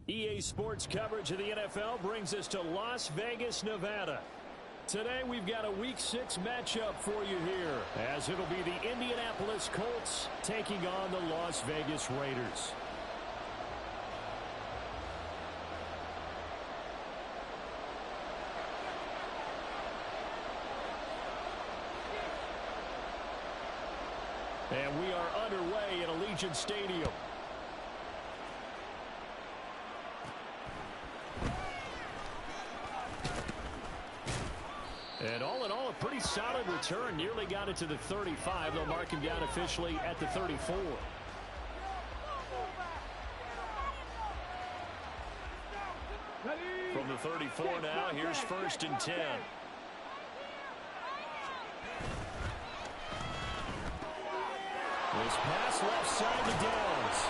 EA Sports coverage of the NFL brings us to Las Vegas, Nevada. Today we've got a Week 6 matchup for you here, as it'll be the Indianapolis Colts taking on the Las Vegas Raiders. And we are underway at Allegiant Stadium. And all in all, a pretty solid return. Nearly got it to the 35. They'll mark him down officially at the 34. From the 34 now, here's 1st and 10. This pass left side to Downs.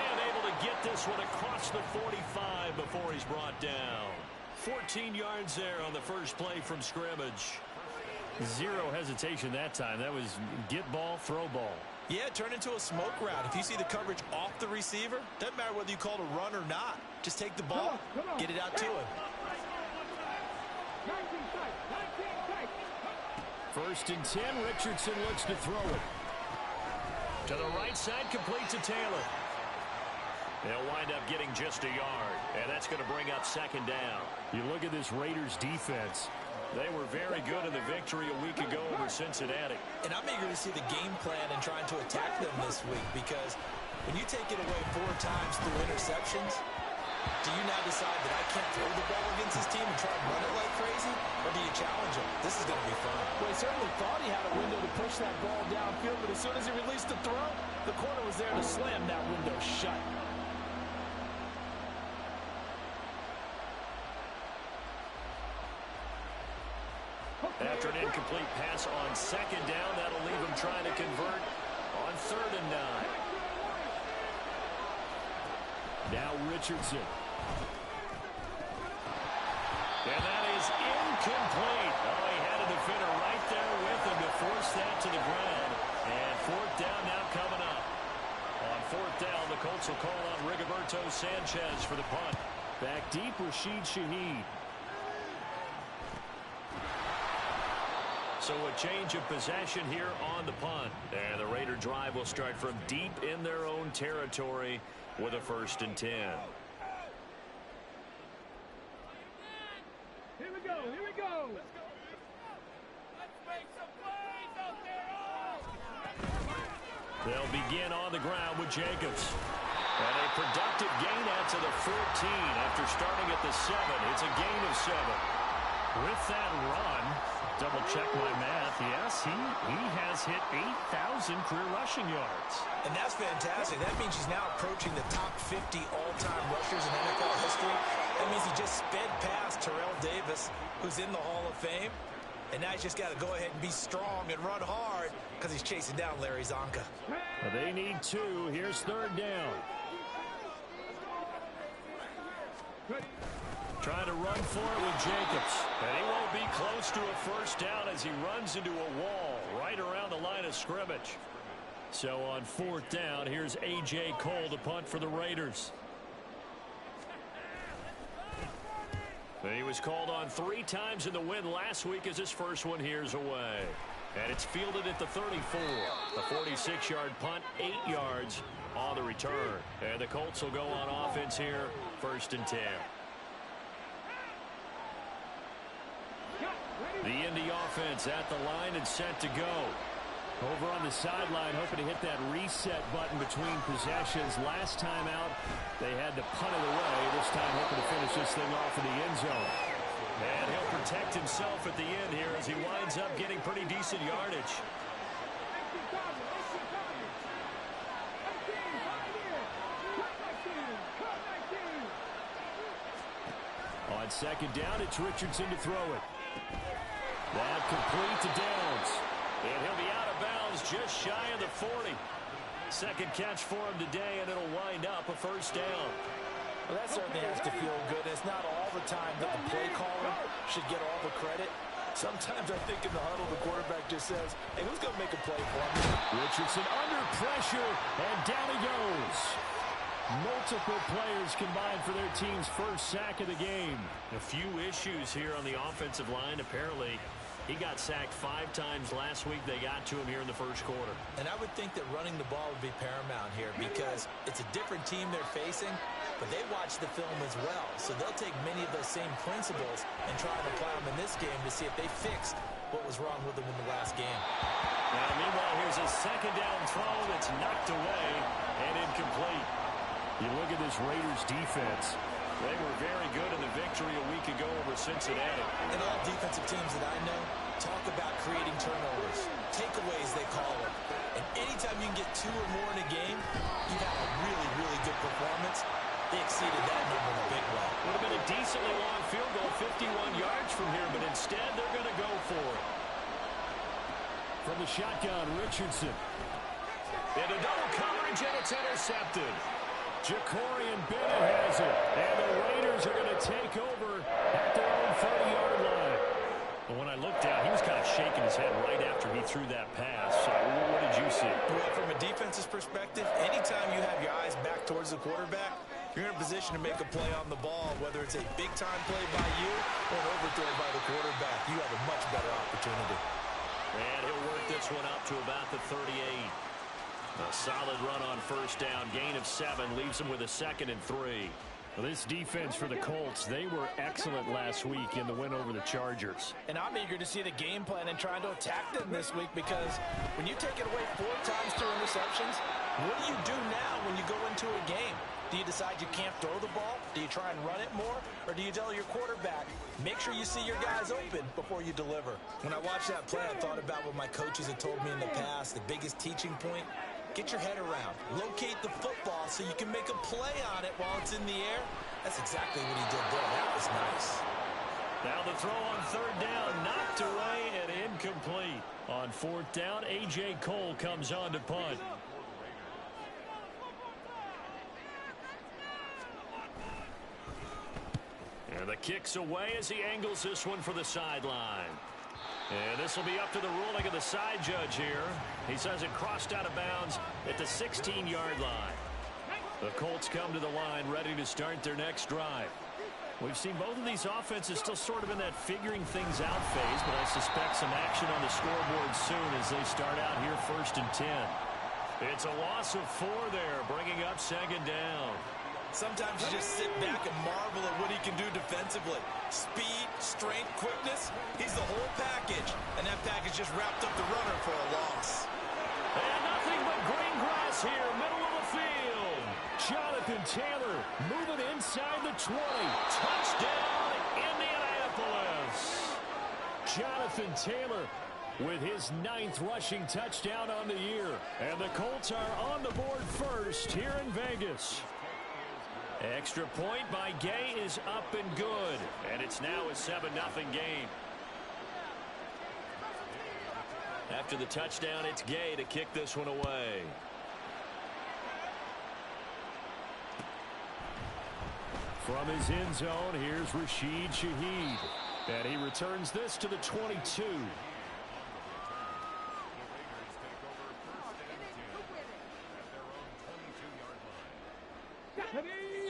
And able to get this one across the 45 before he's brought down. 14 yards there on the first play from scrimmage. Zero hesitation that time. That was get ball, throw ball. Yeah, turn into a smoke route. If you see the coverage off the receiver, doesn't matter whether you call it a run or not. Just take the ball, get it out to him. 1st and 10, Richardson looks to throw it. To the right side, complete to Taylor. They'll wind up getting just a yard, and that's going to bring up 2nd down. You look at this Raiders defense. They were very good in the victory a week ago over Cincinnati. And I'm eager to see the game plan and trying to attack them this week, because when you take it away 4 times through interceptions, do you now decide that I can't throw the ball against this team and try and run it like crazy? Or do you challenge them? This is going to be fun. Well, he certainly thought he had a window to push that ball downfield, but as soon as he released the throw, the corner was there to slam that window shut. After an incomplete pass on 2nd down, that'll leave him trying to convert on 3rd and 9. Now Richardson. And that is incomplete. Oh, he had a defender right there with him to force that to the ground. And 4th down now coming up. On 4th down, the Colts will call on Rigoberto Sanchez for the punt. Back deep, Rashid Shaheed. So a change of possession here on the punt. And the Raider drive will start from deep in their own territory with a 1st and 10. Here we go, here we go. Let's make some plays out there. They'll begin on the ground with Jacobs. And a productive gain out to the 14 after starting at the 7. It's a gain of 7. With that run, double check my math. Yes, he has hit 8,000 career rushing yards. And that's fantastic. That means he's now approaching the top 50 all-time rushers in NFL history. That means he just sped past Terrell Davis, who's in the Hall of Fame. And now he's just got to go ahead and be strong and run hard because he's chasing down Larry Zonka. They need 2. Here's 3rd down. Trying to run for it with Jacobs. And he won't be close to a 1st down as he runs into a wall right around the line of scrimmage. So on 4th down, here's A.J. Cole to punt for the Raiders. And he was called on 3 times in the win last week as his first one here's away. And it's fielded at the 34. A 46-yard punt, 8 yards on the return. And the Colts will go on offense here, 1st and 10. The Indy offense at the line and set to go. Over on the sideline, hoping to hit that reset button between possessions. Last time out, they had to punt it away. This time, hoping to finish this thing off in the end zone. And he'll protect himself at the end here as he winds up getting pretty decent yardage. On 2nd down, it's Richardson to throw it. That complete to Downs. And he'll be out of bounds just shy of the 40. 2nd catch for him today, and it'll wind up a 1st down. Well, that certainly has to feel good. It's not all the time that the play caller should get all the credit. Sometimes I think in the huddle, the quarterback just says, hey, who's going to make a play for me? Richardson under pressure, and down he goes. Multiple players combined for their team's first sack of the game. A few issues here on the offensive line. Apparently, he got sacked 5 times last week. They got to him here in the first quarter. And I would think that running the ball would be paramount here because it's a different team they're facing, but they watch the film as well. So they'll take many of those same principles and try and apply them in this game to see if they fixed what was wrong with them in the last game. Now, meanwhile, here's a second down throw that's knocked away and incomplete. You look at this Raiders defense. They were very good in the victory a week ago over Cincinnati. And all defensive teams that I know talk about creating turnovers. Takeaways, they call them. And anytime you can get 2 or more in a game, you've had a really, really good performance. They exceeded that number in a big way. Would have been a decently long field goal, 51 yards from here, but instead they're going to go for it. From the shotgun, Richardson. Into double coverage, and it's intercepted. Jacorian Bennett has it, and the Raiders are going to take over at their own 30-yard line. But when I looked down, he was kind of shaking his head right after he threw that pass. So what did you see? Well, from a defense's perspective, anytime you have your eyes back towards the quarterback, you're in a position to make a play on the ball, whether it's a big-time play by you or an overthrow by the quarterback. You have a much better opportunity. And he'll work this one up to about the 38. A solid run on first down. Gain of 7 leaves him with a 2nd and 3. Well, this defense for the Colts, they were excellent last week in the win over the Chargers. And I'm eager to see the game plan and trying to attack them this week because when you take it away 4 times through interceptions, what do you do now when you go into a game? Do you decide you can't throw the ball? Do you try and run it more? Or do you tell your quarterback, make sure you see your guys open before you deliver? When I watched that play, I thought about what my coaches had told me in the past. The biggest teaching point, get your head around. Locate the football so you can make a play on it while it's in the air. That's exactly what he did there. That was nice. Now the throw on 3rd down, knocked away and incomplete. On 4th down, A.J. Cole comes on to punt. And the kick's away as he angles this one for the sideline. And this will be up to the ruling of the side judge here. He says it crossed out of bounds at the 16-yard line. The Colts come to the line ready to start their next drive. We've seen both of these offenses still sort of in that figuring things out phase, but I suspect some action on the scoreboard soon as they start out here 1st and 10. It's a loss of 4 there, bringing up 2nd down. Sometimes you just sit back and marvel at what he can do defensively. Speed, strength, quickness, he's the whole package. And that package just wrapped up the runner for a loss. And nothing but green grass here, middle of the field. Jonathan Taylor moving inside the 20. Touchdown, Indianapolis. Jonathan Taylor with his 9th rushing touchdown on the year. And the Colts are on the board first here in Vegas. Extra point by Gay is up and good. And it's now a 7-0 game. After the touchdown, it's Gay to kick this one away. From his end zone, here's Rashid Shaheed. And he returns this to the 22.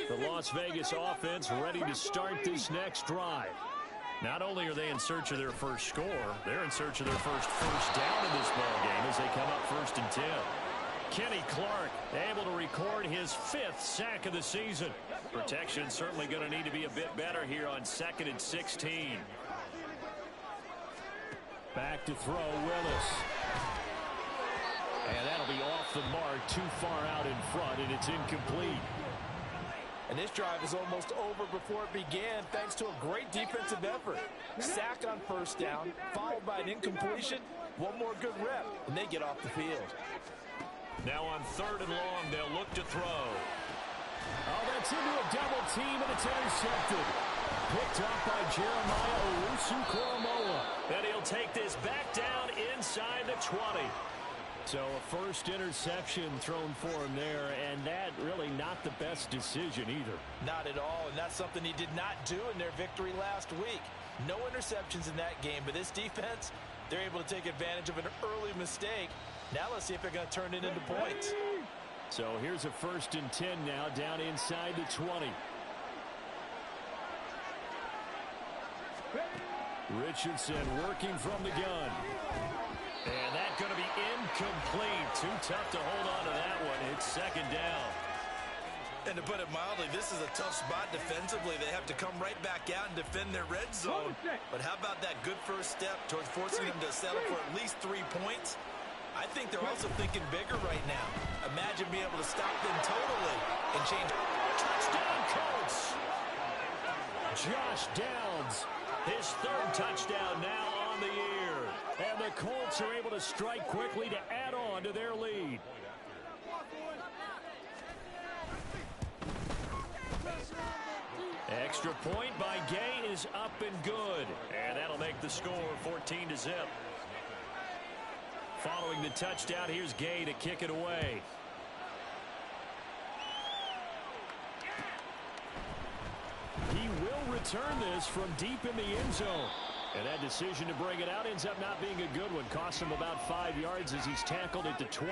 The Las Vegas offense ready to start this next drive. Not only are they in search of their first score, they're in search of their first down in this ballgame as they come up 1st and 10. Kenny Clark able to record his 5th sack of the season. Protection certainly going to need to be a bit better here on 2nd and 16. Back to throw, Willis. And that'll be off the mark, too far out in front, and it's incomplete. And this drive is almost over before it began thanks to a great defensive effort. Sack on 1st down, followed by an incompletion. One more good rep, and they get off the field. Now on 3rd and long, they'll look to throw. Oh, that's into a double team, and it's intercepted. Picked up by Jeremiah Owusu-Koramoah. And he'll take this back down inside the 20. So a 1st interception thrown for him there, and that really not the best decision either. Not at all, and that's something he did not do in their victory last week. No interceptions in that game, but this defense, they're able to take advantage of an early mistake. Now let's see if they're going to turn it into points. So here's a 1st and 10 now, down inside the 20. Richardson working from the gun. And that's going to be incomplete. Too tough to hold on to that one. It's 2nd down. And to put it mildly, this is a tough spot defensively. They have to come right back out and defend their red zone. But how about that good first step towards forcing them to settle for at least 3 points? I think they're also thinking bigger right now. Imagine being able to stop them totally and change. Touchdown, Colts! Josh Downs, his 3rd touchdown now on the year. And the Colts are able to strike quickly to add on to their lead. Extra point by Gay is up and good. And that'll make the score 14-0. Following the touchdown, here's Gay to kick it away. He will return this from deep in the end zone. And that decision to bring it out ends up not being a good one. Cost him about 5 yards as he's tackled at the 20.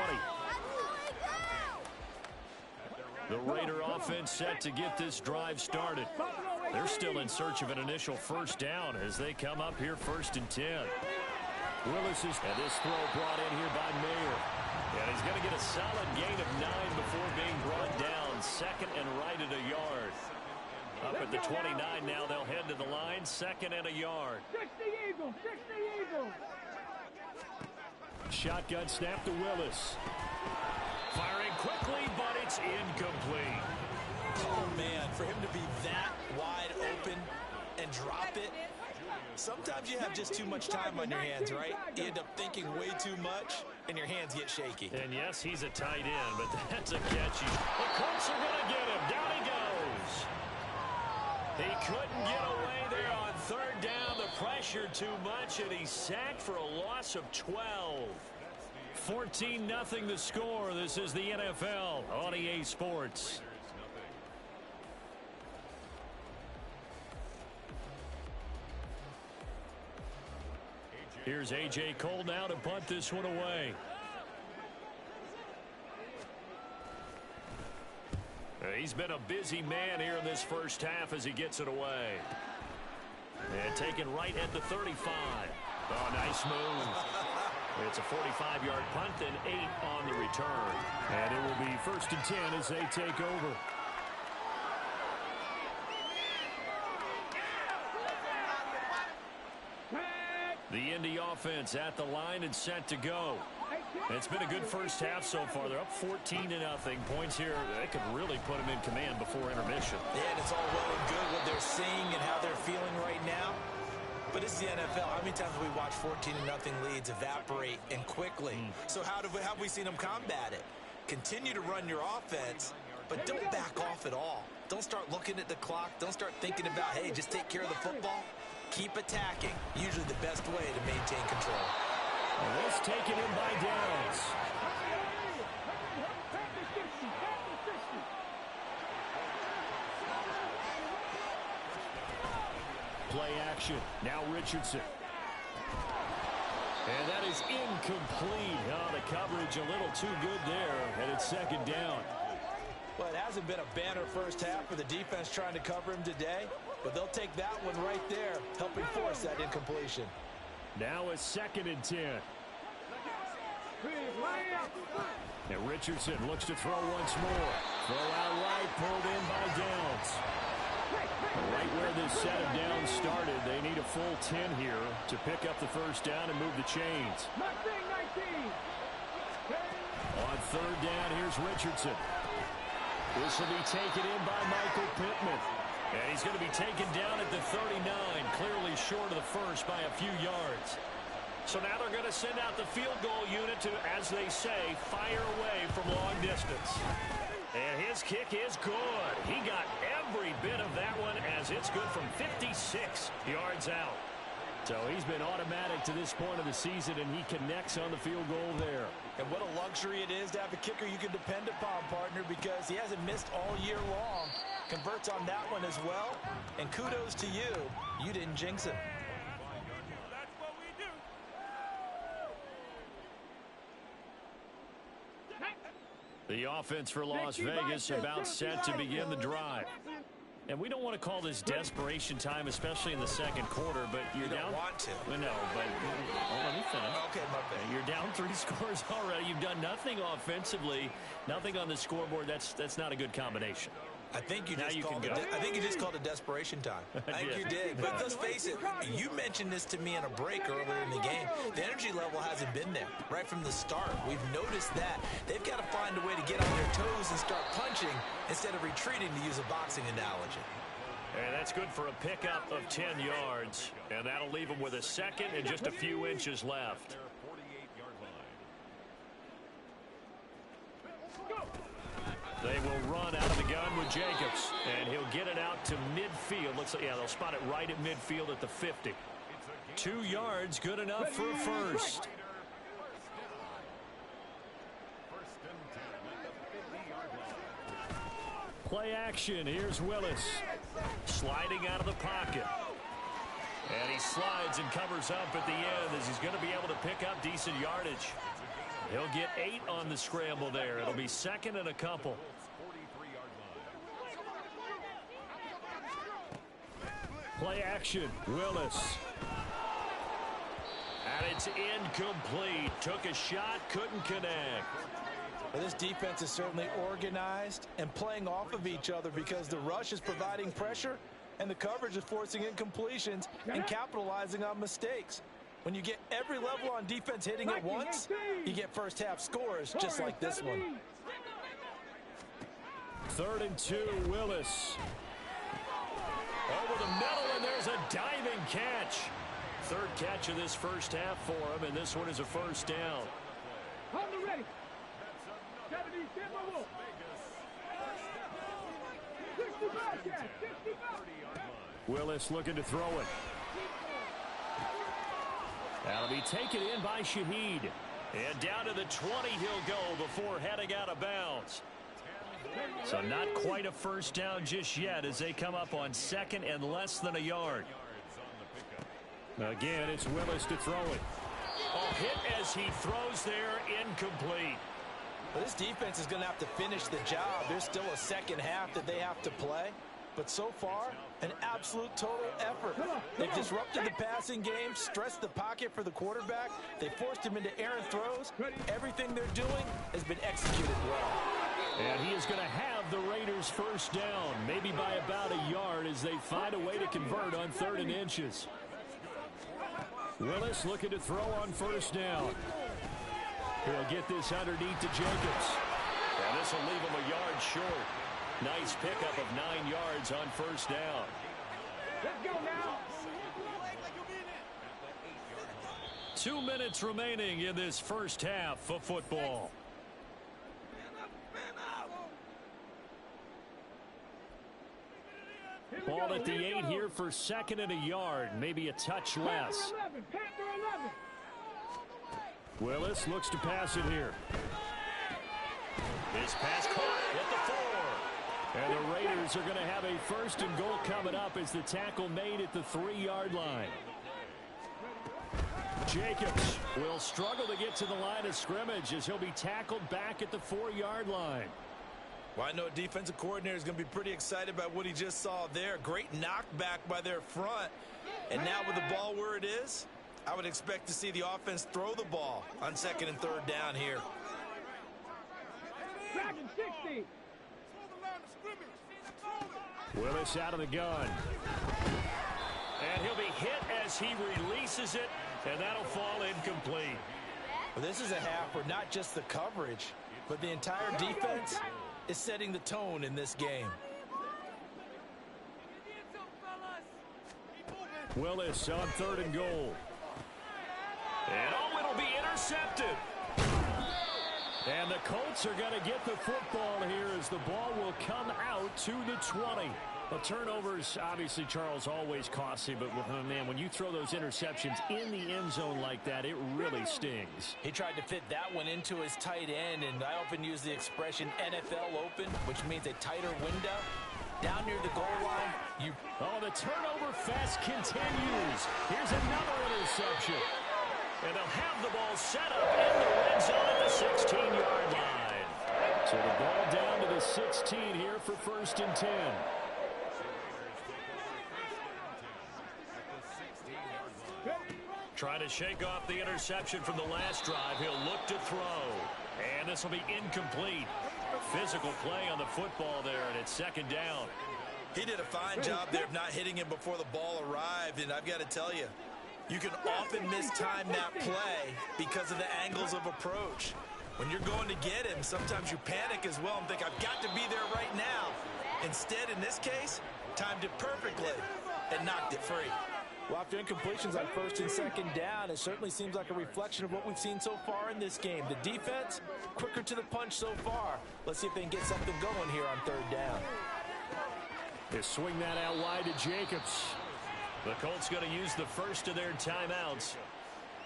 The Raider offense set to get this drive started. They're still in search of an initial 1st down as they come up here 1st and 10. Willis is, and this throw brought in here by Mayer. And he's going to get a solid gain of 9 before being brought down. 2nd and right at a yard. Up at the 29 now, they'll head to the line. 2nd and a yard. 60 Eagles, 60 Eagles. Shotgun snap to Willis. Firing quickly, but it's incomplete. Oh, man, for him to be that wide open and drop it. Sometimes you have just too much time on your hands, right? You end up thinking way too much, and your hands get shaky. And yes, he's a tight end, but that's a catchy. The Colts are going to get him. Down he goes. He couldn't get away there on 3rd down. The pressure too much, and he's sacked for a loss of 12. 14-0 the score. This is the NFL on EA Sports. Here's A.J. Cole now to punt this one away. He's been a busy man here in this 1st half as he gets it away. And taken right at the 35. Oh, nice move. It's a 45-yard punt and 8 on the return. And it will be 1st and 10 as they take over. The Indy offense at the line and set to go. It's been a good 1st half so far. They're up 14-0. Points here, they could really put them in command before intermission. Yeah, and it's all well and good what they're seeing and how they're feeling right now. But it's the NFL. How many times have we watched 14-0 leads evaporate and quickly? So how have we seen them combat it? Continue to run your offense, but don't back off at all. Don't start looking at the clock. Don't start thinking about, hey, just take care of the football. Keep attacking. Usually the best way to maintain control. And this taken in by Downs. Play action. Now Richardson. And that is incomplete. Oh, the coverage a little too good there. And it's 2nd down. Well, it hasn't been a banner 1st half for the defense trying to cover him today. But they'll take that one right there, helping force that incompletion. Now a 2nd and 10. And Richardson looks to throw once more. Throw out right, pulled in by Downs. Right where this set of downs started, they need a full 10 here to pick up the 1st down and move the chains. On 3rd down, here's Richardson. This will be taken in by Michael Pittman. And he's going to be taken down at the 39, clearly short of the 1st by a few yards. So now they're going to send out the field goal unit to, as they say, fire away from long distance. And his kick is good. He got every bit of that one as it's good from 56 yards out. So he's been automatic to this point of the season, and he connects on the field goal there. And what a luxury it is to have a kicker you can depend upon, partner, because he hasn't missed all year long. Converts on that one as well. And kudos to you. You didn't jinx him. That's what we do. The offense for Las Vegas about set to begin the drive. And we don't want to call this desperation time, especially in the second quarter, but you're you don't down. want to. Well, no, but let me finish. Okay, my bad. You're down 3 scores already. You've done nothing offensively, nothing on the scoreboard. That's not a good combination. I think you Now just you called can it. go. I think you just called it desperation time. I think you did. But let's face it, you mentioned this to me in a break earlier in the game. The energy level hasn't been there right from the start. We've noticed that. They've got to find a way to get on their toes and start punching instead of retreating, to use a boxing analogy. And that's good for a pickup of 10 yards. And that'll leave them with a second and just a few inches left. They will run out of the gun with Jacobs. And he'll get it out to midfield. Looks like, yeah, they'll spot it right at midfield at the 50. 2 yards, good enough for a first. Play action. Here's Willis. Sliding out of the pocket. And he slides and covers up at the end as he's going to be able to pick up decent yardage. He'll get 8 on the scramble there. It'll be second and a couple. Play action. Willis. And it's incomplete. Took a shot, couldn't connect. Well, this defense is certainly organized and playing off of each other because the rush is providing pressure and the coverage is forcing incompletions and capitalizing on mistakes. When you get every level on defense hitting at once, you get first half scores just like this one. 3rd and 2, Willis. Over the middle, and there's a diving catch. 3rd catch of this first half for him, and this one is a first down. Willis looking to throw it. That'll be taken in by Shaheed. And down to the 20 he'll go before heading out of bounds. So not quite a first down just yet as they come up on 2nd and less than a yard. Again, it's Willis to throw it. Oh, hit as he throws there, incomplete. Well, this defense is going to have to finish the job. There's still a second half that they have to play. But so far, an absolute total effort. They've disrupted the passing game, stressed the pocket for the quarterback. They forced him into errant throws. Everything they're doing has been executed well. And he is going to have the Raiders first down, maybe by about a yard as they find a way to convert on 3rd and inches. Willis looking to throw on first down. He'll get this underneath to Jacobs. And this will leave him a yard short. Nice pickup of 9 yards on first down. Let's go now. 2 minutes remaining in this first half of football. Ball at the 8 here for 2nd and a yard, maybe a touch less. Willis looks to pass it here. His pass caught at the 4. And the Raiders are going to have a 1st and goal coming up as the tackle made at the 3-yard line. Jacobs will struggle to get to the line of scrimmage as he'll be tackled back at the 4-yard line. Well, I know a defensive coordinator is going to be pretty excited about what he just saw there. Great knockback by their front. And now with the ball where it is, I would expect to see the offense throw the ball on 2nd and 3rd down here. Willis out of the gun. And he'll be hit as he releases it, and that'll fall incomplete. Well, this is a half where not just the coverage, but the entire defense is setting the tone in this game. Willis on 3rd and goal. And oh, it'll be intercepted. And the Colts are going to get the football here as the ball will come out to the 20. The turnovers, obviously, Charles, always costly, but man, when you throw those interceptions in the end zone like that, it really stings. He tried to fit that one into his tight end, and I often use the expression NFL open, which means a tighter window. Down near the goal line, Oh, the turnover fest continues. Here's another interception. And they'll have the ball set up in the red zone at the 16-yard line. So the ball down to the 16 here for 1st and 10. Trying to shake off the interception from the last drive. He'll look to throw. And this will be incomplete. Physical play on the football there, and it's 2nd down. He did a fine job there of not hitting him before the ball arrived, and I've got to tell you, you can often mistime that play because of the angles of approach. When you're going to get him, sometimes you panic as well and think, I've got to be there right now. Instead, in this case, timed it perfectly and knocked it free. Well, after incompletions on 1st and 2nd down, it certainly seems like a reflection of what we've seen so far in this game. The defense, quicker to the punch so far. Let's see if they can get something going here on 3rd down. They swing that out wide to Jacobs. The Colts going to use the first of their timeouts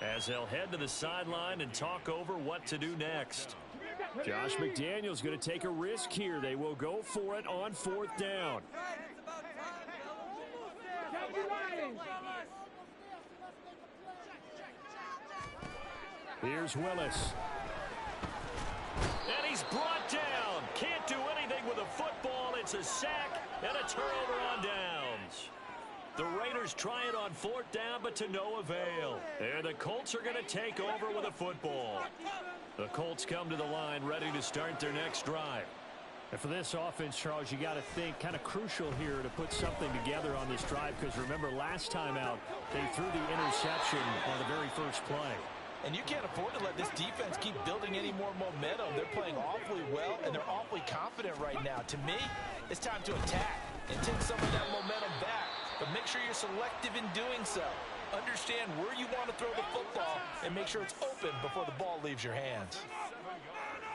as they'll head to the sideline and talk over what to do next. Josh McDaniels going to take a risk here. They will go for it on 4th down. Here's Willis. And he's brought down. Can't do anything with a football. It's a sack and a turnover on downs. The Raiders try it on 4th down, but to no avail. And the Colts are going to take over with a football. The Colts come to the line ready to start their next drive. And for this offense, Charles, you got to think kind of crucial here to put something together on this drive, because remember last time out they threw the interception on the very first play. And you can't afford to let this defense keep building any more momentum. They're playing awfully well, and they're awfully confident right now. To me, it's time to attack and take some of that momentum back. But make sure you're selective in doing so. Understand where you want to throw the football and make sure it's open before the ball leaves your hands.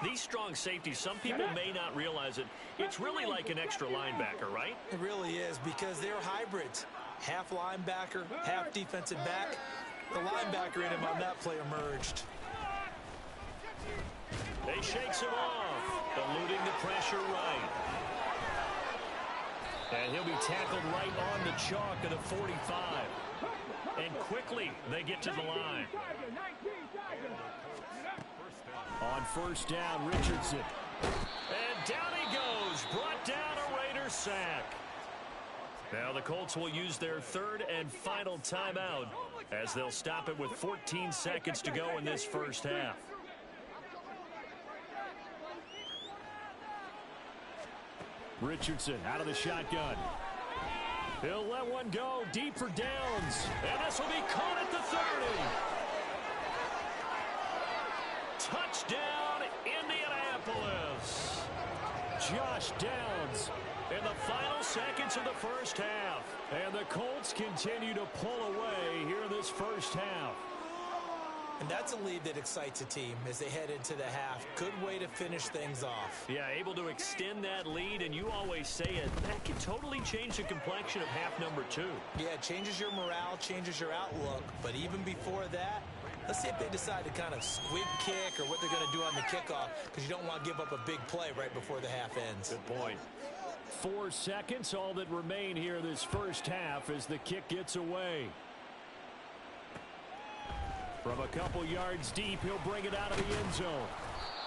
These strong safeties, some people may not realize it. It's really like an extra linebacker, right? It really is, because they're hybrids. Half linebacker, half defensive back. The linebacker in him on that play emerged. They shakes him off, eluding the pressure right. And he'll be tackled right on the chalk of the 45. And quickly they get to the line. On 1st down, Richardson. And down he goes. Brought down a Raider sack. Now the Colts will use their 3rd and final timeout as they'll stop it with 14 seconds to go in this first half. Richardson out of the shotgun. He'll let one go deep for downs. And this will be caught at the 30. Touchdown, Indianapolis. Josh Downs in the final seconds of the first half. And the Colts continue to pull away here in this first half. And that's a lead that excites a team as they head into the half. Good way to finish things off. Yeah, able to extend that lead, and you always say it, that can totally change the complexion of half number 2. Yeah, it changes your morale, changes your outlook. But even before that, let's see if they decide to kind of squib kick or what they're going to do on the kickoff, because you don't want to give up a big play right before the half ends. Good point. 4 seconds, all that remain here this first half as the kick gets away. From a couple yards deep, he'll bring it out of the end zone.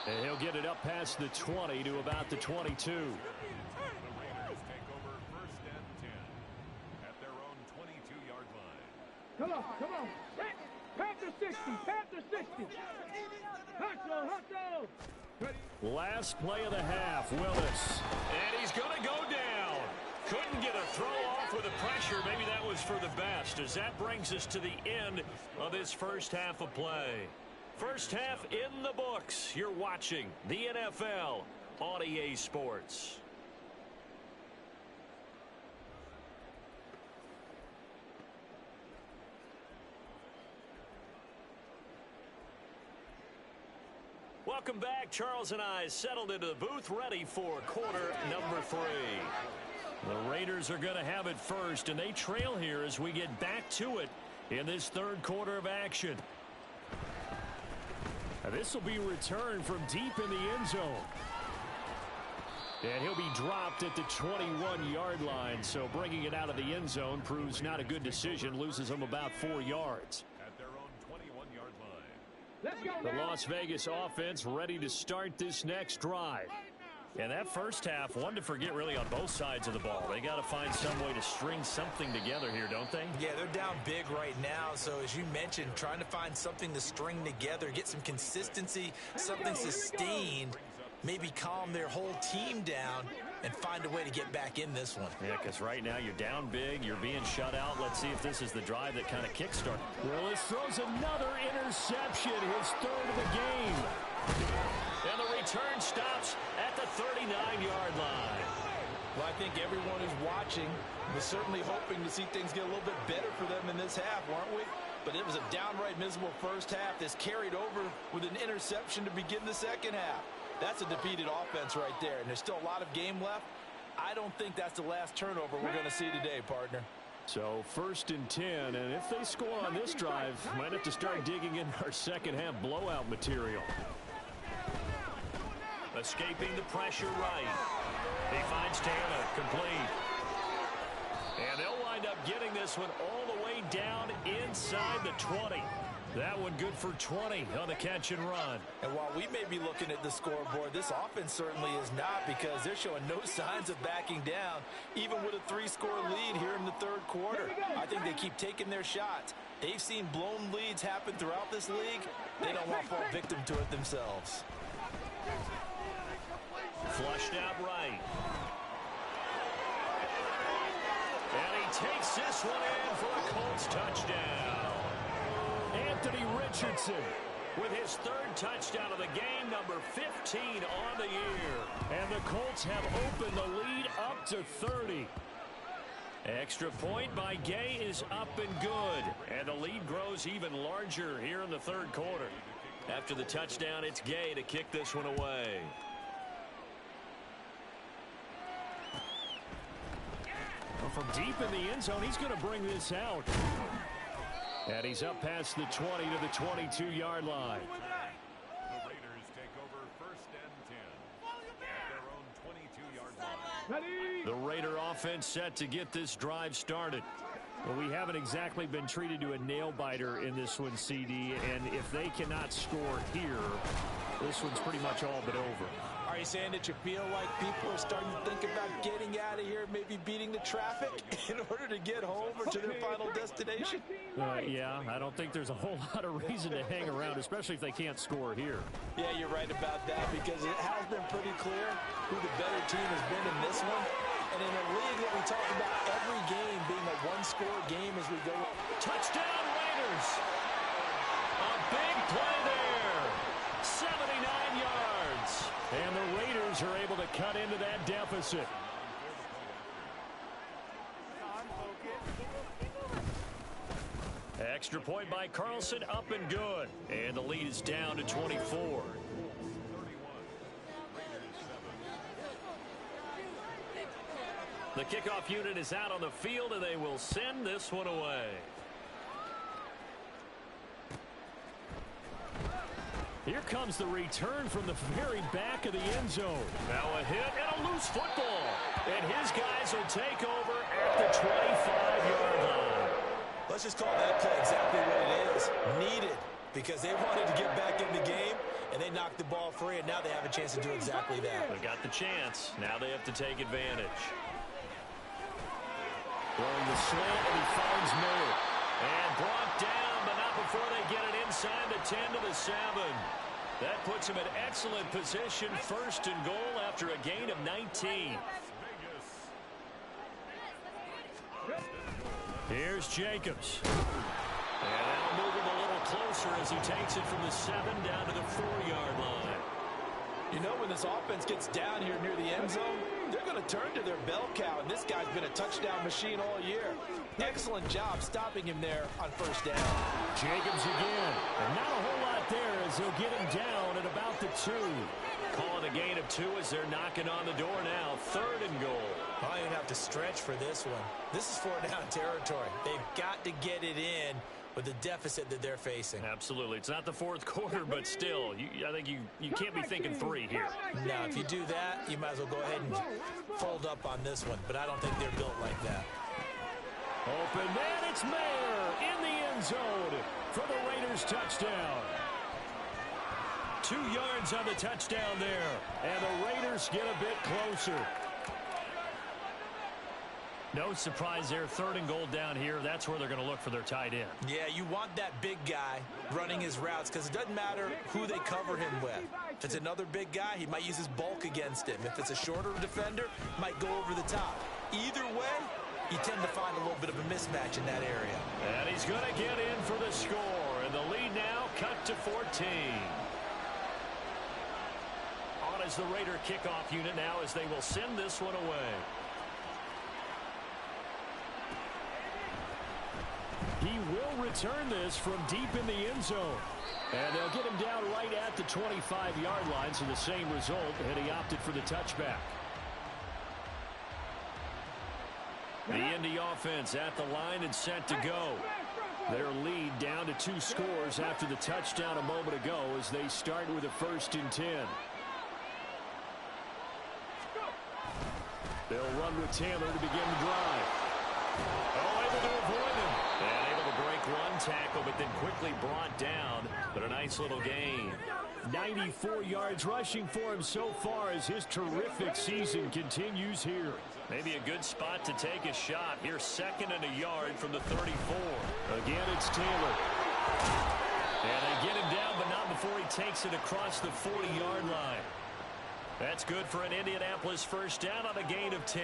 And he'll get it up past the 20 to about the 22. The Raiders take over 1st and 10 at their own 22-yard line. Come on. Panther 60, Panther 60. Hustle. Last play of the half, Willis. And he's going to go down. Couldn't get a throw off with the pressure. Maybe that was for the best, as that brings us to the end of this first half of play. First half in the books. You're watching the NFL on EA Sports. Welcome back. Charles and I settled into the booth, ready for quarter number 3. The Raiders are going to have it first, and they trail here as we get back to it in this 3rd quarter of action. Now, this will be returned from deep in the end zone. And he'll be dropped at the 21-yard line, so bringing it out of the end zone proves not a good decision, loses him about 4 yards. At their own 21-yard line. Let's go. The Las Vegas offense ready to start this next drive. And that first half, one to forget really on both sides of the ball. They got to find some way to string something together here, don't they? Yeah, they're down big right now. So as you mentioned, trying to find something to string together, get some consistency, something sustained, maybe calm their whole team down and find a way to get back in this one. Yeah, because right now you're down big, you're being shut out. Let's see if this is the drive that kind of kickstarts. Willis throws another interception, his third of the game. And the return stops at the 39-yard line. Well, I think everyone who's watching was certainly hoping to see things get a little bit better for them in this half, weren't we? But it was a downright miserable first half that's carried over with an interception to begin the second half. That's a defeated offense right there, and there's still a lot of game left. I don't think that's the last turnover we're going to see today, partner. So 1st and 10, and if they score on this drive, might have to start digging in our second half blowout material. Escaping the pressure right. He finds Taylor, complete. And they'll wind up getting this one all the way down inside the 20. That one good for 20 on the catch and run. And while we may be looking at the scoreboard, this offense certainly is not, because they're showing no signs of backing down, even with a 3-score lead here in the third quarter. I think they keep taking their shots. They've seen blown leads happen throughout this league. They don't want to fall victim to it themselves. Flushed out right. And he takes this one in for a Colts touchdown. Anthony Richardson with his third touchdown of the game, number 15 on the year. And the Colts have opened the lead up to 30. Extra point by Gay is up and good. And the lead grows even larger here in the third quarter. After the touchdown, it's Gay to kick this one away. Well, from deep in the end zone, he's going to bring this out. And he's up past the 20 to the 22-yard line. The Raiders take over 1st and 10 at their own 22-yard line. The Raider offense set to get this drive started. Well, we haven't exactly been treated to a nail-biter in this one, CD, and if they cannot score here, this one's pretty much all but over. Are you saying that you feel like people are starting to think about getting out of here, maybe beating the traffic in order to get home or to their final destination? Yeah, I don't think there's a whole lot of reason to hang around, especially if they can't score here. Yeah, you're right about that, because it has been pretty clear who the better team has been in this one. And in a league that we talk about every game being a one-score game as we go. Touchdown Raiders! A big play there! 79 yards! And the Raiders are able to cut into that deficit. Extra point by Carlson, up and good. And the lead is down to 24. The kickoff unit is out on the field, and they will send this one away. Here comes the return from the very back of the end zone. Now a hit and a loose football. And his guys will take over at the 25-yard line. Let's just call that play exactly what it is. Needed, because they wanted to get back in the game, and they knocked the ball free, and now they have a chance to do exactly that. They got the chance. Now they have to take advantage. Throwing the slant, and he finds Miller. And brought down, but not before they get it inside the 10 to the 7. That puts him in excellent position, 1st and goal after a gain of 19. Here's Jacobs. And that'll move him a little closer as he takes it from the 7 down to the 4-yard line. You know, when this offense gets down here near the end zone, they're going to turn to their bell cow, and this guy's been a touchdown machine all year. Excellent job stopping him there on 1st down. Jacobs again. And not a whole lot there as he'll get him down at about the 2. Calling a gain of 2 as they're knocking on the door now. 3rd and goal. I don't even have to stretch for this one. This is 4-down territory. They've got to get it in with the deficit that they're facing. Absolutely. It's not the 4th quarter, but still, I think you can't be thinking 3 here. Now, if you do that, you might as well go ahead and fold up on this one, but I don't think they're built like that. Open man, it's Mayer in the end zone for the Raiders touchdown. 2 yards on the touchdown there, and the Raiders just get a bit closer. No surprise there. 3rd and goal down here. That's where they're going to look for their tight end. Yeah, you want that big guy running his routes because it doesn't matter who they cover him with. If it's another big guy, he might use his bulk against him. If it's a shorter defender, he might go over the top. Either way, you tend to find a little bit of a mismatch in that area. And he's going to get in for the score. And the lead now cut to 14. On as the Raider kickoff unit now as they will send this one away. He will return this from deep in the end zone. And they'll get him down right at the 25-yard line, so the same result, and he opted for the touchback. The Indy offense at the line and set to go. Their lead down to 2 scores after the touchdown a moment ago as they start with a 1st and 10. They'll run with Taylor to begin the drive. Oh, able to avoid him. And able to break one tackle, but then quickly brought down. But a nice little gain. 94 yards rushing for him so far as his terrific season continues here. Maybe a good spot to take a shot. Here's 2nd and a yard from the 34. Again, it's Taylor. And they get him down, but not before he takes it across the 40-yard line. That's good for an Indianapolis 1st down on a gain of 10.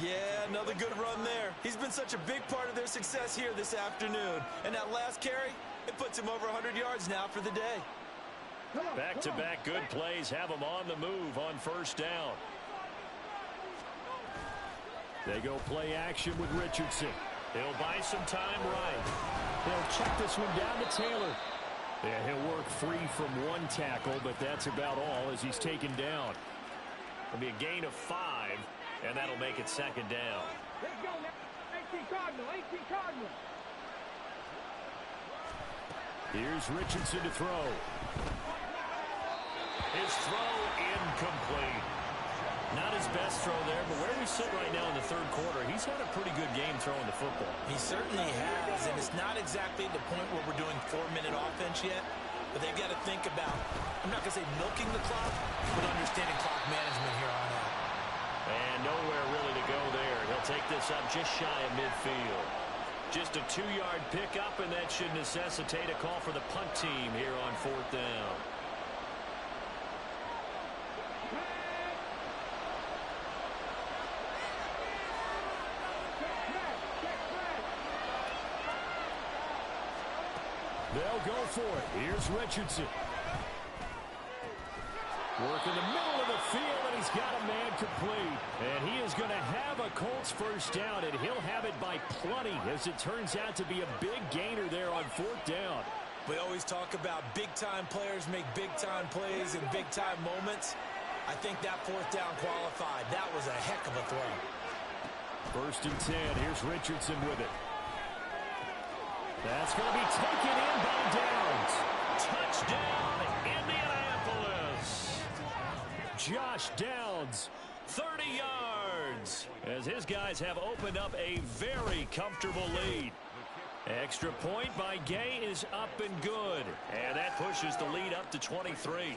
Yeah, another good run there. He's been such a big part of their success here this afternoon. And that last carry, it puts him over 100 yards now for the day. Back-to-back good plays have him on the move on 1st down. They go play action with Richardson. He'll buy some time right. They'll check this one down to Taylor. Yeah, he'll work free from one tackle, but that's about all as he's taken down. It'll be a gain of 5, and that'll make it 2nd down. Let's go now. 18 Cardinal, 18 Cardinal. Here's Richardson to throw. His throw incomplete. Not his best throw there, but where we sit right now in the 3rd quarter, he's had a pretty good game throwing the football. He certainly has, and it's not exactly the point where we're doing 4-minute offense yet, but they've got to think about, I'm not going to say milking the clock, but understanding clock management here on out. And nowhere really to go there. He'll take this up just shy of midfield. Just a 2-yard pickup, and that should necessitate a call for the punt team here on 4th down. They'll go for it. Here's Richardson. Work in the middle of the field, and he's got a man complete. And he is going to have a Colts 1st down, and he'll have it by plenty, as it turns out to be a big gainer there on 4th down. We always talk about big-time players make big-time plays in big-time moments. I think that 4th down qualified. That was a heck of a throw. 1st and 10. Here's Richardson with it. That's going to be taken in by Downs. Touchdown, Indianapolis. Josh Downs, 30 yards, as his guys have opened up a very comfortable lead. Extra point by Gay is up and good, and that pushes the lead up to 23.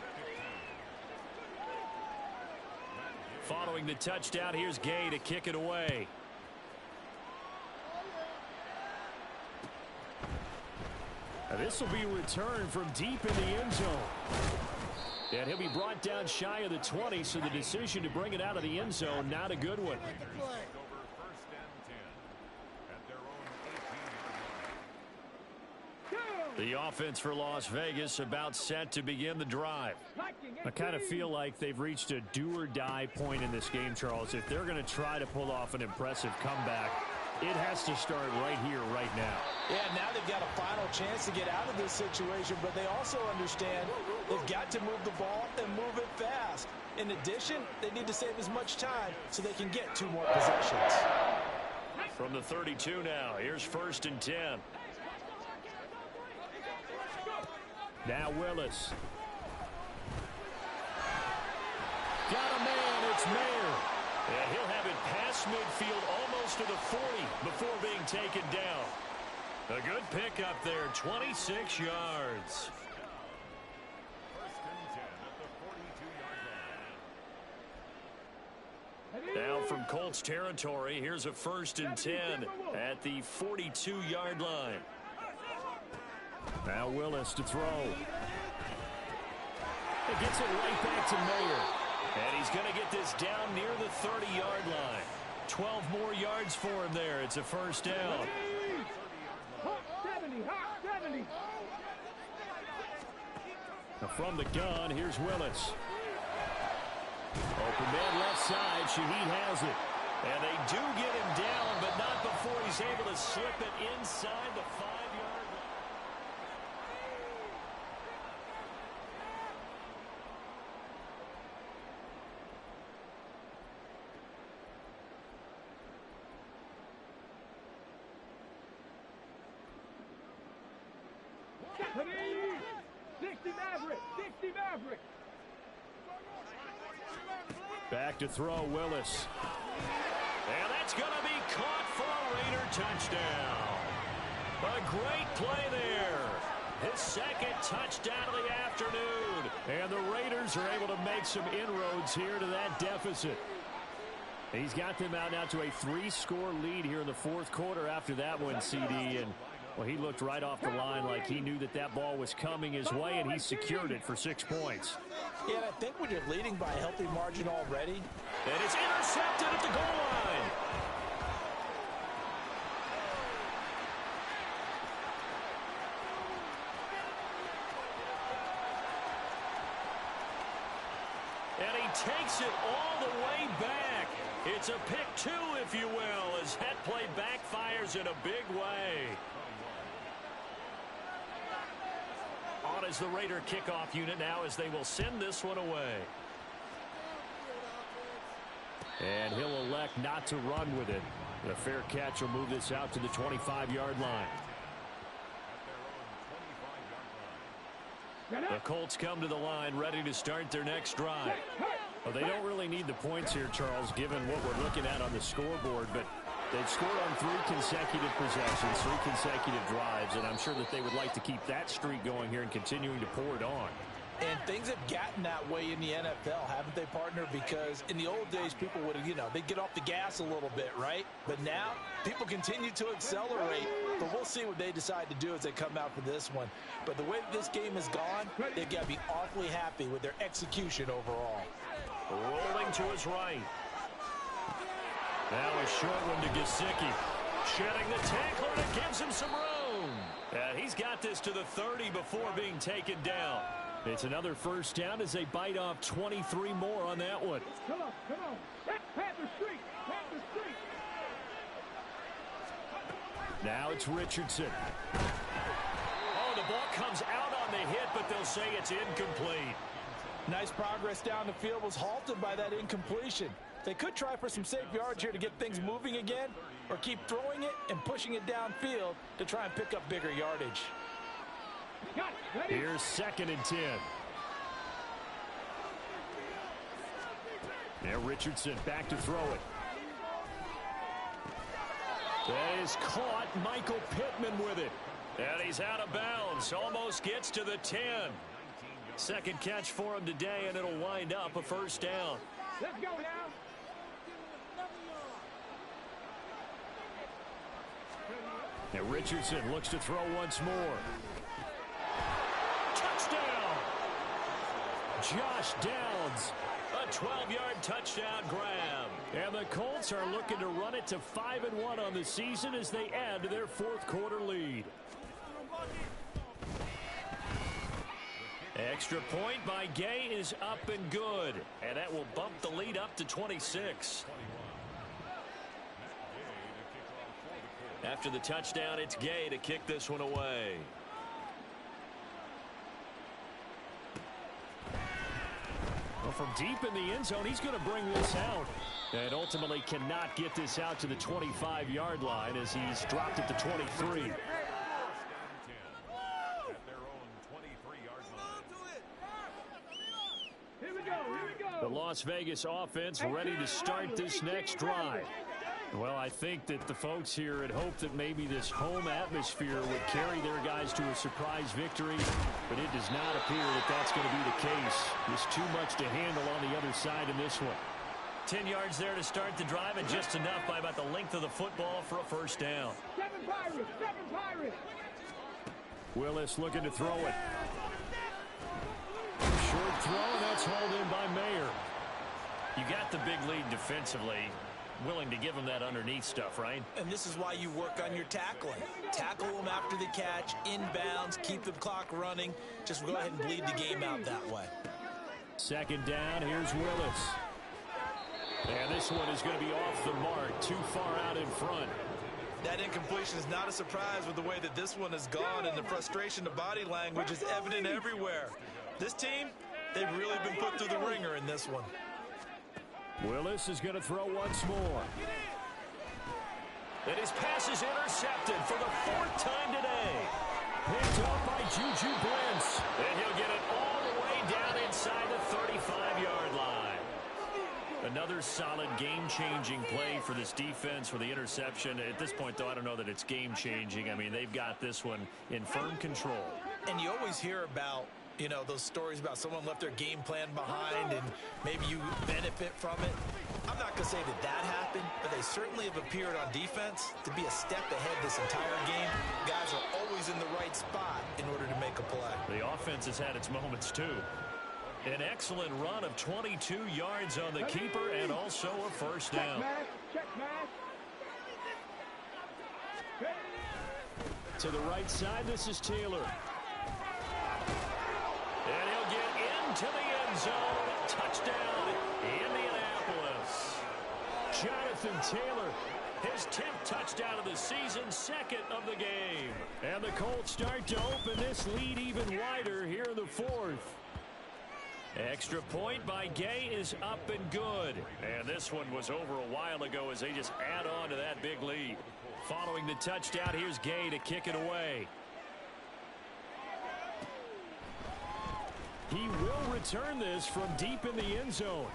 Following the touchdown, here's Gay to kick it away. This will be returned from deep in the end zone. And he'll be brought down shy of the 20, so the decision to bring it out of the end zone, not a good one. The offense for Las Vegas about set to begin the drive. I kind of feel like they've reached a do-or-die point in this game, Charles. If they're going to try to pull off an impressive comeback, it has to start right here, right now. Yeah, now they've got a final chance to get out of this situation, but they also understand they've got to move the ball and move it fast. In addition, they need to save as much time so they can get 2 more possessions. From the 32 now, here's 1st and 10. Now Willis. Got a man, it's Mayer. And he'll have it past midfield almost to the 40 before being taken down. A good pickup there, 26 yards. from Colts territory. Here's a 1st and 10 at the 42-yard line. Now Willis to throw. He gets it right back to Mayer. And he's going to get this down near the 30-yard line. 12 more yards for him there. It's a 1st down. Now from the gun, here's Willis. Open man left side. Shaheed has it. And they do get him down, but not before he's able to slip it inside the 5-yard line. Back to throw, Willis. And that's going to be caught for a Raider touchdown. A great play there. His 2nd touchdown of the afternoon. And the Raiders are able to make some inroads here to that deficit. He's got them out now to a 3-score lead here in the 4th quarter after that one, CD. And well, he looked right off the line like he knew that that ball was coming his way, and he secured it for 6 points. Yeah, and I think when you're leading by a healthy margin already. And it's intercepted at the goal line. And he takes it all the way back. It's a pick 2, if you will, as that play backfires in a big way. On is the Raider kickoff unit now as they will send this one away. And he'll elect not to run with it. The fair catch will move this out to the 25-yard line. The Colts come to the line ready to start their next drive. Well, they don't really need the points here, Charles, given what we're looking at on the scoreboard, but they've scored on 3 consecutive possessions, 3 consecutive drives, and I'm sure that they would like to keep that streak going here and continuing to pour it on. And things have gotten that way in the NFL, haven't they, partner? Because in the old days, people would have, they'd get off the gas a little bit, right? But now, people continue to accelerate. But we'll see what they decide to do as they come out for this one. But the way that this game has gone, they've got to be awfully happy with their execution overall. Rolling to his right. Now a short one to Gesicki. Shedding the tackle, and it gives him some room. And he's got this to the 30 before being taken down. It's another 1st down as they bite off 23 more on that one. Come on. Panther Street. Now it's Richardson. Oh, the ball comes out on the hit, but they'll say it's incomplete. Nice progress down the field was halted by that incompletion. They could try for some safe yards here to get things moving again, or keep throwing it and pushing it downfield to try and pick up bigger yardage. Here's 2nd and 10. Now Richardson back to throw it. That is caught. Michael Pittman with it. And he's out of bounds. Almost gets to the 10. 2nd catch for him today, and it'll wind up a 1st down. Let's go now. Now Richardson looks to throw once more. Touchdown! Josh Downs. A 12-yard touchdown grab. And the Colts are looking to run it to 5-1 on the season as they add to their 4th quarter lead. Extra point by Gay is up and good. And that will bump the lead up to 26. After the touchdown, it's Gay to kick this one away. Well, from deep in the end zone, he's going to bring this out. And ultimately cannot get this out to the 25-yard line as he's dropped it to 23. The Las Vegas offense ready to start this next drive. Well, I think that the folks here had hoped that maybe this home atmosphere would carry their guys to a surprise victory, but it does not appear that that's going to be the case. There's too much to handle on the other side in this one. 10 yards there to start the drive, and just enough by about the length of the football for a first down. Seven Pirates. Willis looking to throw it. Short throw, and that's hauled in by Mayer. You got the big lead defensively. Willing to give them that underneath stuff, right? And this is why you work on your tackling. Tackle them after the catch, inbounds, keep the clock running. Just go ahead and bleed the game out that way. Second down, here's Willis. And this one is going to be off the mark, too far out in front. That incompletion is not a surprise with the way that this one has gone, and the frustration, the body language is evident everywhere. This team, they've really been put through the ringer in this one. Willis is going to throw once more. And his pass is intercepted for the fourth time today. Picked up by Juju Brents. And he'll get it all the way down inside the 35-yard line. Another solid game-changing play for this defense for the interception. At this point, though, I don't know that it's game-changing. I mean, they've got this one in firm control. And you always hear about, you know, those stories about someone left their game plan behind and maybe you benefit from it. I'm not going to say that that happened, but they certainly have appeared on defense to be a step ahead this entire game. Guys are always in the right spot in order to make a play. The offense has had its moments, too. An excellent run of 22 yards on the keeper and also a first down. To the right side, this is Taylor. And he'll get into the end zone. Touchdown, Indianapolis. Jonathan Taylor, his 10th touchdown of the season, second of the game. And the Colts start to open this lead even wider here in the fourth. Extra point by Gay is up and good. And this one was over a while ago as they just add on to that big lead. Following the touchdown, here's Gay to kick it away. He will return this from deep in the end zone.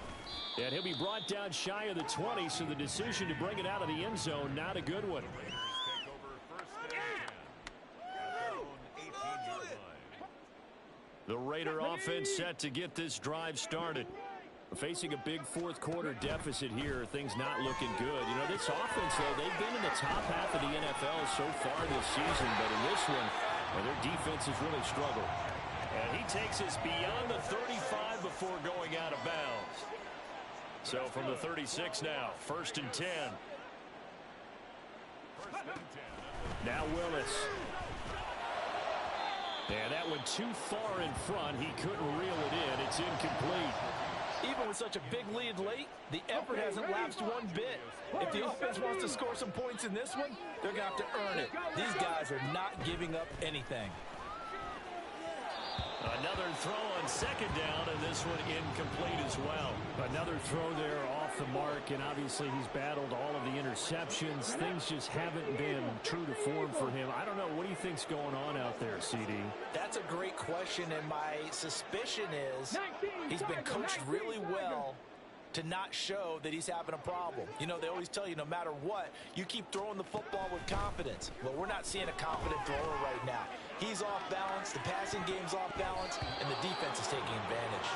And he'll be brought down shy of the 20, so the decision to bring it out of the end zone, not a good one. The Raider offense set to get this drive started. Facing a big fourth quarter deficit here, things not looking good. You know, this offense, though, they've been in the top half of the NFL so far this season, but in this one, their defense has really struggled. And he takes us beyond the 35 before going out of bounds. So from the 36 now, 1st and 10. Now Willis. And that went too far in front. He couldn't reel it in. It's incomplete. Even with such a big lead late, the effort hasn't lapsed one bit. If the offense wants to score some points in this one, they're going to have to earn it. These guys are not giving up anything. Another throw on second down, and this one incomplete as well. Another throw there off the mark, and obviously he's battled all of the interceptions. Things just haven't been true to form for him. I don't know. What do you think's going on out there, CD? That's a great question, and my suspicion is he's been coached really well to not show that he's having a problem. You know, they always tell you no matter what, you keep throwing the football with confidence. Well, we're not seeing a confident thrower right now. He's off balance, the passing game's off balance, and the defense is taking advantage.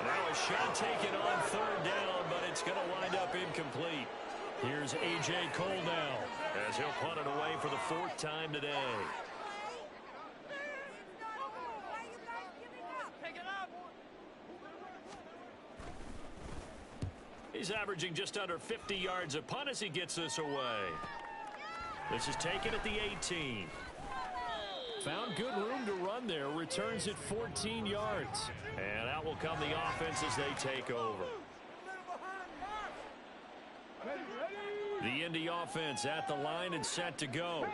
Now a shot taken on third down, but it's going to wind up incomplete. Here's A.J. Cole now as he'll punt it away for the 4th time today. He's averaging just under 50 yards a punt as he gets this away. This is taken at the 18. Found good room to run there. Returns at 14 yards. And out will come the offense as they take over. The Indy offense at the line and set to go.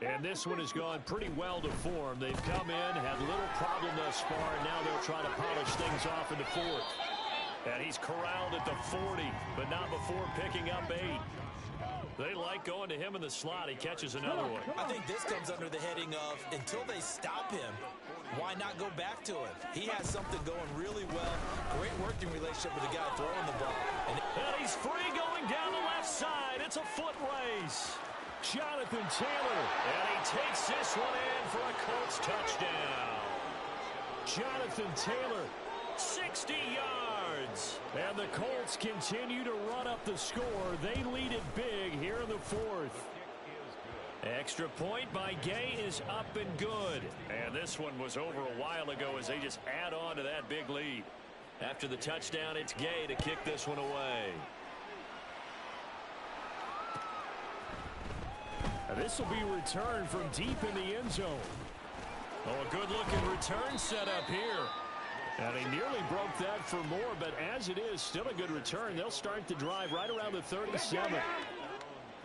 And this one has gone pretty well to form. They've come in, had little problem thus far, and now they'll try to polish things off in the 4th. And he's corralled at the 40, but not before picking up 8. They like going to him in the slot. He catches another one. I think this comes under the heading of until they stop him, why not go back to him? He has something going really well. Great working relationship with the guy throwing the ball. And he's free going down the left side. It's a foot race. Jonathan Taylor. And he takes this one in for a Colts touchdown. Jonathan Taylor, 60 yards. yards. And the Colts continue to run up the score. They lead it big here in the fourth. Extra point by Gay is up and good. And this one was over a while ago as they just add on to that big lead. After the touchdown, it's Gay to kick this one away. This will be returned from deep in the end zone. Oh, a good-looking return set up here. And he nearly broke that for more, but as it is, still a good return. They'll start the drive right around the 37.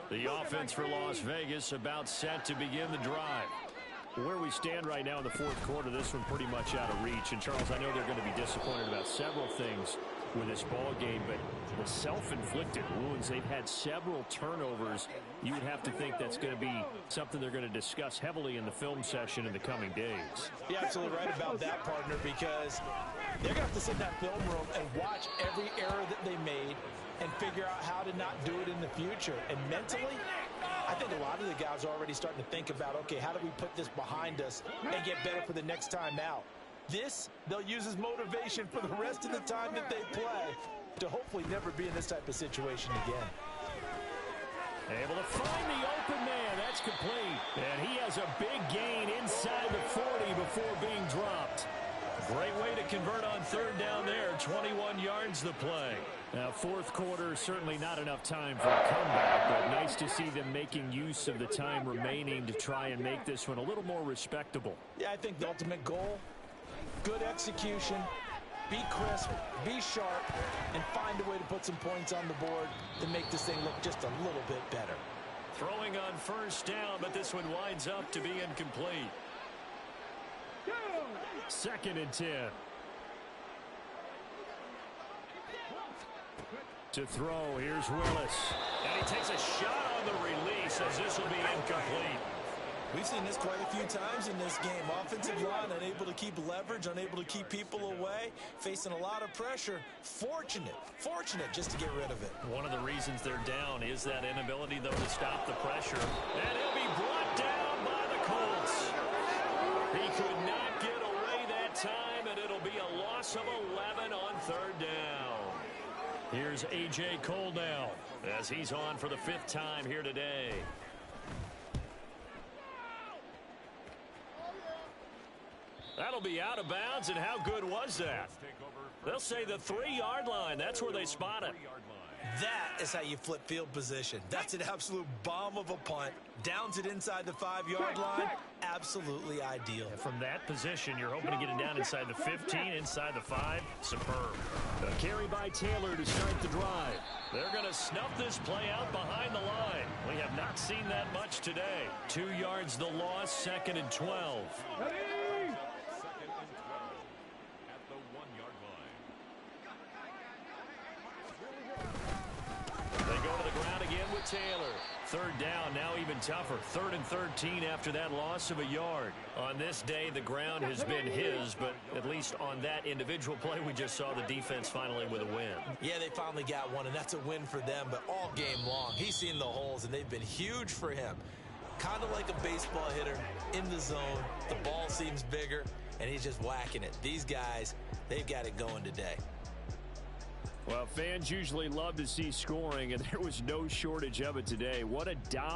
The offense for Las Vegas about set to begin the drive. Where we stand right now in the fourth quarter, this one pretty much out of reach. And, Charles, I know they're going to be disappointed about several things with this ball game, but the self-inflicted wounds, they've had several turnovers. You would have to think that's going to be something they're going to discuss heavily in the film session in the coming days. You're absolutely right about that, partner, because they're going to have to sit in that film room and watch every error that they made and figure out how to not do it in the future. And mentally, I think a lot of the guys are already starting to think about, okay, how do we put this behind us and get better for the next time out? This, they'll use as motivation for the rest of the time that they play to hopefully never be in this type of situation again. Able to find the open man. That's complete. And he has a big gain inside the 40 before being dropped. Great way to convert on third down there. 21 yards the play. Now, fourth quarter, certainly not enough time for a comeback, but nice to see them making use of the time remaining to try and make this one a little more respectable. Yeah, I think the ultimate goal, good execution, be crisp, be sharp, and find a way to put some points on the board to make this thing look just a little bit better. Throwing on first down, but this one winds up to be incomplete. 2nd and 10. To throw, here's Willis. And he takes a shot on the release as this will be incomplete. We've seen this quite a few times in this game. Offensive line unable to keep leverage, unable to keep people away, facing a lot of pressure. Fortunate just to get rid of it. One of the reasons they're down is that inability, though, to stop the pressure. And he'll be brought down by the Colts. He could not get away that time, and it'll be a loss of 11 on third down. Here's A.J. Cole now as he's on for the 5th time here today. That'll be out of bounds, and how good was that? They'll say the 3-yard line. That's where they spot it. That is how you flip field position. That's an absolute bomb of a punt. Downs it inside the 5-yard line. Absolutely ideal. And from that position, you're hoping to get it down inside the 15, inside the 5. Superb. A carry by Taylor to start the drive. They're going to snuff this play out behind the line. We have not seen that much today. 2 yards the loss, 2nd and 12. Taylor. 3rd down, now even tougher. 3rd and 13 after that loss of a yard. On this day, the ground has been his, but at least on that individual play, we just saw the defense finally with a win. Yeah, they finally got one, and that's a win for them, but all game long, he's seen the holes, and they've been huge for him. Kind of like a baseball hitter in the zone. The ball seems bigger, and he's just whacking it. These guys, they've got it going today. Well, fans usually love to see scoring, and there was no shortage of it today. What a dominant